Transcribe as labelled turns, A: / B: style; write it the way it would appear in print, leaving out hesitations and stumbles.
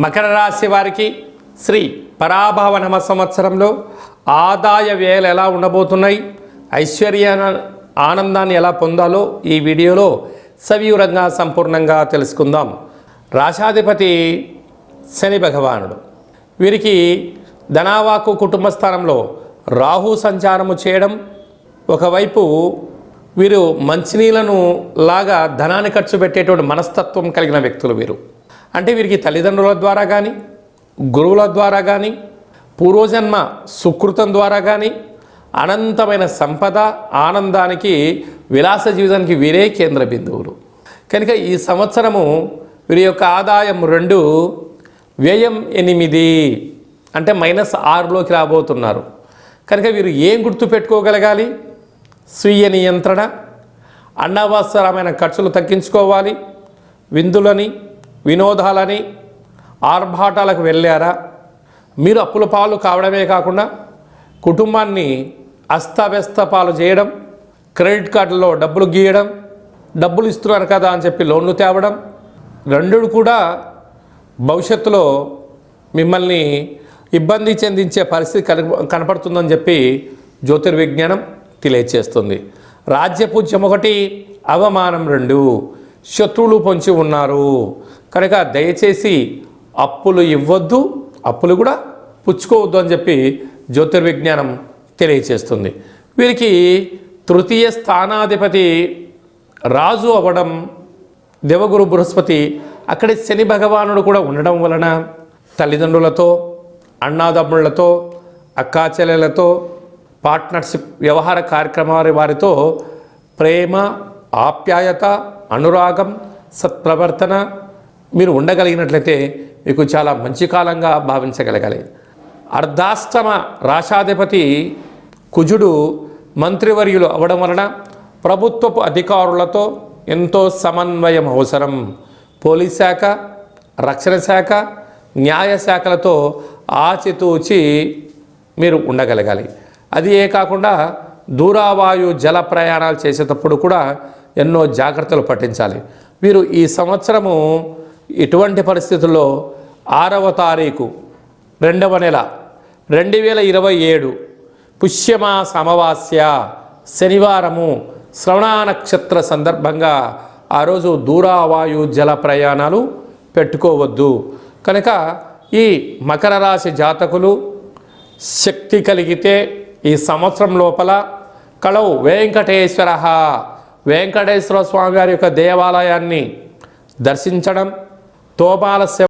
A: మకర రాశి వారికి శ్రీ పరాభవ నమ సంవత్సరంలో ఆదాయ వ్యయాలు ఎలా ఉండబోతున్నాయి, ఐశ్వర్య ఆనందాన్ని ఎలా పొందాలో ఈ వీడియోలో సవివరంగా సంపూర్ణంగా తెలుసుకుందాం. రాశాధిపతి శని భగవానుడు. వీరికి ధనావాకు కుటుంబ స్థానంలో రాహు సంచారము చేయడం, ఒకవైపు వీరు మంచినీళ్ళను లాగా ధనాన్ని ఖర్చు పెట్టేటువంటి మనస్తత్వం కలిగిన వ్యక్తులు వీరు. అంటే వీరికి తల్లిదండ్రుల ద్వారా కానీ, గురువుల ద్వారా కానీ, పూర్వజన్మ సుకృతం ద్వారా కానీ అనంతమైన సంపద, ఆనందానికి, విలాస జీవితానికి వీరే కేంద్ర బిందువులు. కనుక ఈ సంవత్సరము వీరి యొక్క ఆదాయం 2, వ్యయం 8, అంటే -6లోకి రాబోతున్నారు. కనుక వీరు ఏం గుర్తుపెట్టుకోగలగాలి? స్వీయ నియంత్రణ, అనవసరమైన ఖర్చులు తగ్గించుకోవాలి. విందులని, వినోదాలని, ఆర్భాటాలకు వెళ్ళారా? మీరు అప్పుల పాలు కావడమే కాకుండా కుటుంబాన్ని అస్తవ్యస్త పాలు చేయడం, క్రెడిట్ కార్డులో డబ్బులు గీయడం, డబ్బులు ఇస్తున్నారు కదా అని చెప్పి లోన్లు తేవడం, రెండూ కూడా భవిష్యత్తులో మిమ్మల్ని ఇబ్బంది చెందించే పరిస్థితి కనపడుతుందని చెప్పి జ్యోతిర్విజ్ఞానం తెలియచేస్తుంది. రాజ్యపూజ్యం 1, అవమానం 2, శత్రువులు పొంచి ఉన్నారు. కనుక దయచేసి అప్పులు ఇవ్వద్దు, అప్పులు కూడా పుచ్చుకోవద్దు అని చెప్పి జ్యోతిర్విజ్ఞానం తెలియచేస్తుంది. వీరికి తృతీయ స్థానాధిపతి రాజు అవ్వడం, దేవగురు బృహస్పతి అక్కడి శని భగవానుడు కూడా ఉండడం వలన తల్లిదండ్రులతో, అన్నాదమ్ముళ్లతో, అక్కాచెల్లెలతో, పార్ట్నర్షిప్ వ్యవహార కార్యక్రమాల వారితో ప్రేమ, ఆప్యాయత, అనురాగం, సత్ప్రవర్తన మీరు ఉండగలిగినట్లయితే మీకు చాలా మంచి కాలంగా భావించగలగాలి. అర్ధాష్టమ రాశాధిపతి కుజుడు మంత్రివర్యులు అవడం వలన ప్రభుత్వపు అధికారులతో ఎంతో సమన్వయం అవసరం. పోలీస్ శాఖ, రక్షణ శాఖ, న్యాయశాఖలతో ఆచితూచి మీరు ఉండగలగాలి. అది కాకుండా దూరావాయు జల ప్రయాణాలు చేసేటప్పుడు కూడా ఎన్నో జాగ్రత్తలు పట్టించాలి. వీరు ఈ సంవత్సరము ఇటువంటి పరిస్థితుల్లో 6వ తారీఖు 2వ నెల 2027 పుష్యమాస అమావాస్య శనివారము శ్రవణ నక్షత్ర సందర్భంగా ఆ రోజు దూరావాయు జల ప్రయాణాలు పెట్టుకోవద్దు. కనుక ఈ మకర రాశి జాతకులు శక్తి కలిగితే ఈ సంవత్సరం లోపల కళవు వెంకటేశ్వర స్వామి వారి యొక్క దేవాలయాన్ని దర్శించడం, తోమాల